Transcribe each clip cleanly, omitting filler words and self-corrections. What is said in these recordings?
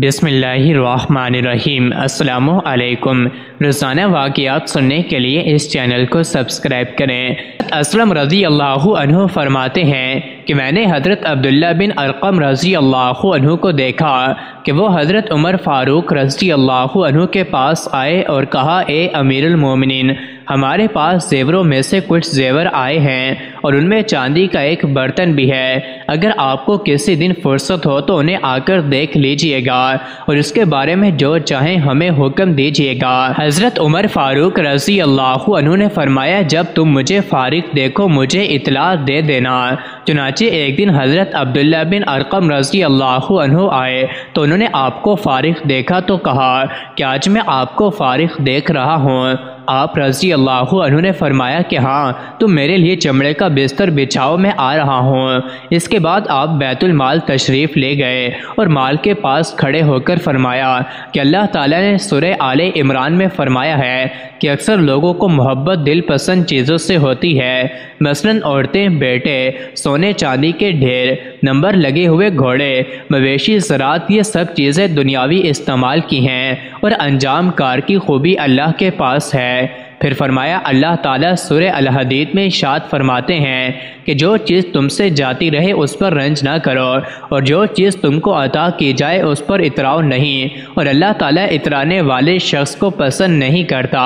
بسم اللہ الرحمن الرحیم۔ السلام علیکم۔ روزانہ واقعات سننے کے لیے اس چینل کو سبسکرائب کریں۔ اسلم رضی اللہ عنہ فرماتے ہیں کہ میں نے حضرت عبداللہ بن ارقم رضی اللہ عنہ کو دیکھا کہ وہ حضرت عمر فاروق رضی اللہ عنہ کے پاس آئے اور کہا، اے امیر المومنین، ہمارے پاس زیوروں میں سے کچھ زیور آئے ہیں اور ان میں چاندی کا ایک برتن بھی ہے۔ اگر آپ کو کسی دن فرصت ہو تو انہیں آ کر دیکھ لیجئے گا اور اس کے بارے میں جو چاہیں ہمیں حکم دیجئے گا۔ حضرت عمر فاروق رضی اللہ عنہ نے فرمایا، جب تم مجھے فارغ دیکھو مجھے اطلاع دے دینا۔ چنانچہ ایک دن حضرت عبداللہ بن ارقم رضی اللہ عنہ آئے تو انہوں نے آپ کو فارغ دیکھا تو کہا کہ آج میں آپ کو فارغ دیکھ رہا ہوں۔ آپ رضی اللہ عنہ نے فرمایا کہ ہاں، تم میرے لیے چمڑے کا بستر بچھاؤ، میں آ رہا ہوں۔ اس کے بعد آپ بیت المال تشریف لے گئے اور مال کے پاس کھڑے ہو کر فرمایا کہ اللہ تعالیٰ نے سورہ آل عمران میں فرمایا ہے کہ اکثر لوگوں کو محبت دل پسند چیزوں سے ہوتی ہے، مثلاً عورتیں، بیٹے، سونے چاندی کے ڈھیر، نمبر لگے ہوئے گھوڑے، مویشی، زراعت، یہ سب چیزیں دنیاوی استعمال کی ہیں اور انجام کار کی خوبی اللہ کے پاس ہے۔ پھر فرمایا، اللہ تعالیٰ سورہ الحدید میں ارشاد فرماتے ہیں کہ جو چیز تم سے جاتی رہے اس پر رنج نہ کرو اور جو چیز تم کو عطا کی جائے اس پر اتراؤ نہیں، اور اللہ تعالیٰ اترانے والے شخص کو پسند نہیں کرتا۔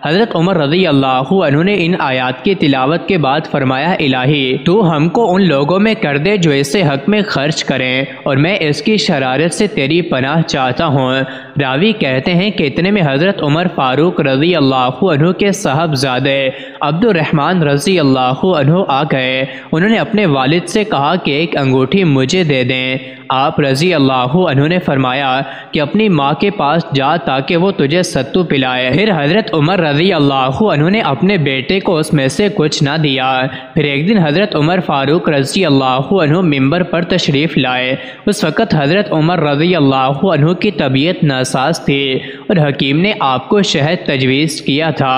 حضرت عمر رضی اللہ عنہ نے ان آیات کی تلاوت کے بعد فرمایا، الہی تو ہم کو ان لوگوں میں کر دے جو اسے حق میں خرچ کریں اور میں اس کی شرارت سے تیری پناہ چاہتا ہوں۔ راوی کہتے ہیں کہ اتنے میں حضرت عمر فاروق رضی اللہ عنہ کے صاحبزادے عبد الرحمن رضی اللہ عنہ آ گئے۔ انہوں نے اپنے والد سے کہا کہ ایک انگوٹھی مجھے دے دیں۔ آپ رضی اللہ عنہ نے فرمایا کہ اپنی ماں کے پاس جا تاکہ وہ تجھے ستو پلائے۔ پھر حضرت عمر رضی اللہ عنہ نے اپنے بیٹے کو اس میں سے کچھ نہ دیا۔ پھر ایک دن حضرت عمر فاروق رضی اللہ عنہ ممبر پر تشریف لائے۔ اس وقت حضرت عمر رضی اللہ عنہ کی طبیعت ناساز تھی اور حکیم نے آپ کو شہد تجویز کیا تھا۔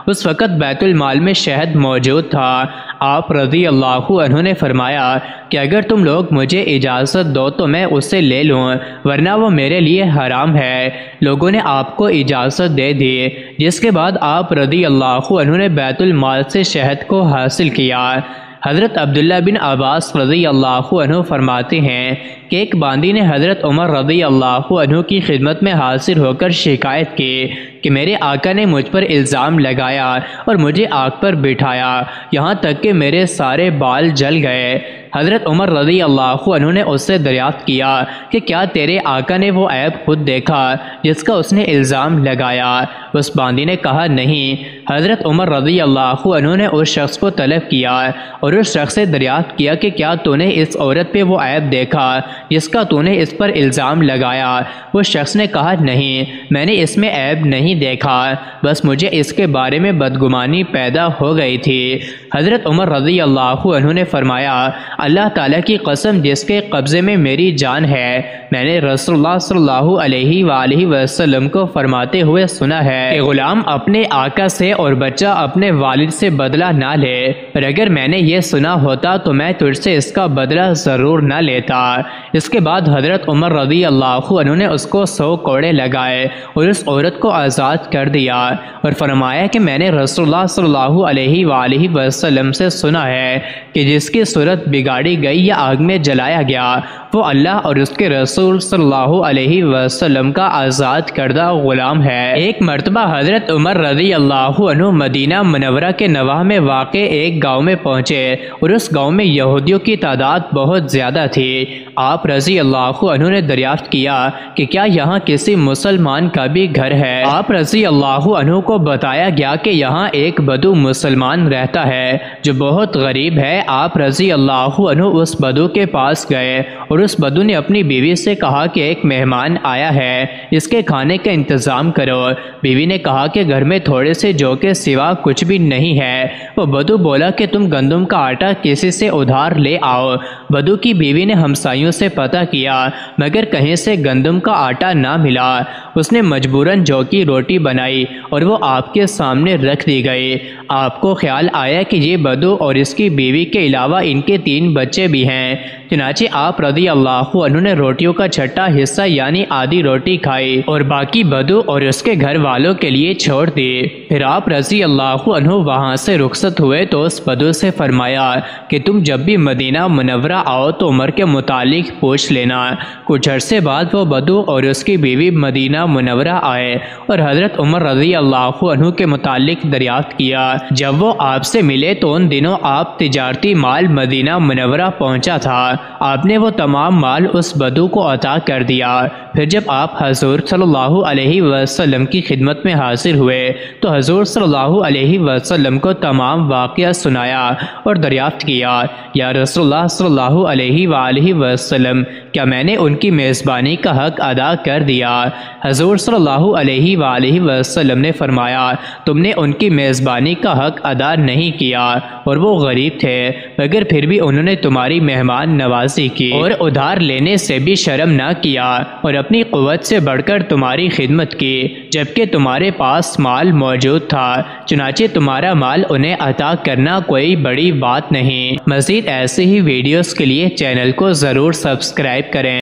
اس وقت بیت المال میں شہد موجود تھا۔ آپ رضی اللہ عنہ نے فرمایا کہ اگر تم لوگ مجھے اجازت دو تو میں اسے لے لوں، ورنہ وہ میرے لیے حرام ہے۔ لوگوں نے آپ کو اجازت دے دی، جس کے بعد آپ رضی اللہ عنہ نے بیت المال سے شہد کو حاصل کیا۔ حضرت عبداللہ بن عباس رضی اللہ عنہ فرماتے ہیں کہ ایک باندی نے حضرت عمر رضی اللہ عنہ کی خدمت میں حاضر ہو کر شکایت کی کہ میرے آقا نے مجھ پر الزام لگایا اور مجھے آگ پر بٹھایا، یہاں تک کہ میرے سارے بال جل گئے۔ حضرت عمر رضی اللہ عنہ نے اس سے دریافت کیا کہ کیا تیرے آقا نے وہ عیب خود دیکھا جس کا اس نے الزام لگایا؟ اس باندی نے کہا نہیں۔ حضرت عمر رضی اللہ عنہ نے اس شخص کو طلب کیا اور اس شخص سے دریافت کیا کہ کیا تو نے اس عورت پہ وہ عیب دیکھا جس کا تو نے اس پر الزام لگایا؟ اس شخص نے کہا نہیں، میں نے اس میں عیب نہیں دیکھا، بس مجھے اس کے بارے میں بدگمانی پیدا ہو گئی تھی۔ حضرت عمر رضی اللہ عنہ نے فرمایا، اللہ تعالیٰ کی قسم جس کے قبضے میں میری جان ہے، میں نے رسول اللہ صلی اللہ علیہ وآلہ وسلم کو فرماتے ہوئے سنا ہے کہ غلام اپنے آقا سے اور بچہ اپنے والد سے بدلہ نہ لے، اور اگر میں نے یہ سنا ہوتا تو میں تجھ سے اس کا بدلہ ضرور نہ لیتا۔ اس کے بعد حضرت عمر رضی اللہ عنہ نے اس کو 100 کوڑے لگائے اور اس عورت کو آزاد کر دیا اور فرمایا کہ میں نے رسول اللہ صلی اللہ علیہ وآلہ وسلم سے سنا ہے کہ جس کی صورت بگاڑی گئی یا آگ میں جلایا گیا وہ اللہ اور اس کے رسول صلی اللہ علیہ وسلم کا آزاد کردہ غلام ہے۔ ایک مرتبہ حضرت عمر رضی اللہ عنہ مدینہ منورہ کے نواح میں واقع ایک گاؤں میں پہنچے اور اس گاؤں میں یہودیوں کی تعداد بہت زیادہ تھی۔ آپ رضی اللہ عنہ نے دریافت کیا کہ کیا یہاں کسی مسلمان کا بھی گھر ہے؟ آپ رضی اللہ عنہ کو بتایا گیا کہ یہاں ایک بدو مسلمان رہتا ہے جو بہت غریب ہے۔ آپ رضی اللہ عنہ اس بدو کے پاس گئے اور اس بدو نے اپنی بیوی سے کہا کہ ایک مہمان آیا ہے، اس کے کھانے کا انتظام کرو۔ بیوی نے کہا کہ گھر میں تھوڑے سے جو کے سوا کچھ بھی نہیں ہے۔ وہ بدو بولا کہ تم گندم کا آٹا کسی سے ادھار لے آؤ۔ بدو کی بیوی نے ہمسائیوں سے پتہ کیا مگر کہیں سے گندم کا آٹا نہ ملا۔ اس نے مجبوراً جو کی روٹی بنائی اور وہ آپ کے سامنے رکھ دی گئی۔ آپ کو خیال آیا کہ یہ بدو اور اس کی بیوی کے علاوہ ان کے 3 بچے بھی ہیں، چنانچہ آپ رضی اللہ عنہ نے روٹیوں کا چھٹا حصہ یعنی آدھی روٹی کھائی اور باقی بدو اور اس کے گھر والوں کے لیے چھوڑ دی۔ پھر آپ رضی اللہ عنہ وہاں سے رخصت ہوئے تو اس بدو سے فرمایا کہ تم جب بھی مدینہ منورہ آؤ تو عمر کے متعلق پوچھ لینا۔ کچھ عرصے بعد وہ بدو اور اس کی بیوی مدینہ منورہ آئے اور حضرت عمر رضی اللہ عنہ کے متعلق دریافت کیا۔ جب وہ آپ سے ملے تو ان دنوں آپ تجارتی مال مدینہ منورہ پہنچا تھا۔ آپ نے وہ تمام مال اس بدو کو عطا کر دیا۔ پھر جب آپ حضور صلی اللہ علیہ وسلم کی خدمت میں حاضر ہوئے تو حضور صلی اللہ علیہ وسلم کو تمام واقعہ سنایا اور دریافت کیا، یا رسول اللہ صلی اللہ علیہ وآلہ وسلم، کیا میں نے ان کی میزبانی کا حق ادا کر دیا؟ حضور صلی اللہ علیہ وآلہ وسلم نے فرمایا، تم نے ان کی میزبانی کا حق ادا نہیں کیا اور وہ غریب تھے، مگر پھر بھی انہوں نے تمہاری مہمان نوازی کی اور ادھار لینے سے بھی شرم نہ کیا اور اپنی قوت سے بڑھ کر تمہاری خدمت کی، جبکہ تمہارے پاس مال موجود تھا، چنانچہ تمہارا مال انہیں عطا کرنا کوئی بڑی بات نہیں۔ مزید ایسے ہی ویڈیوز کے لیے چینل کو ضرور سبسکرائب کریں۔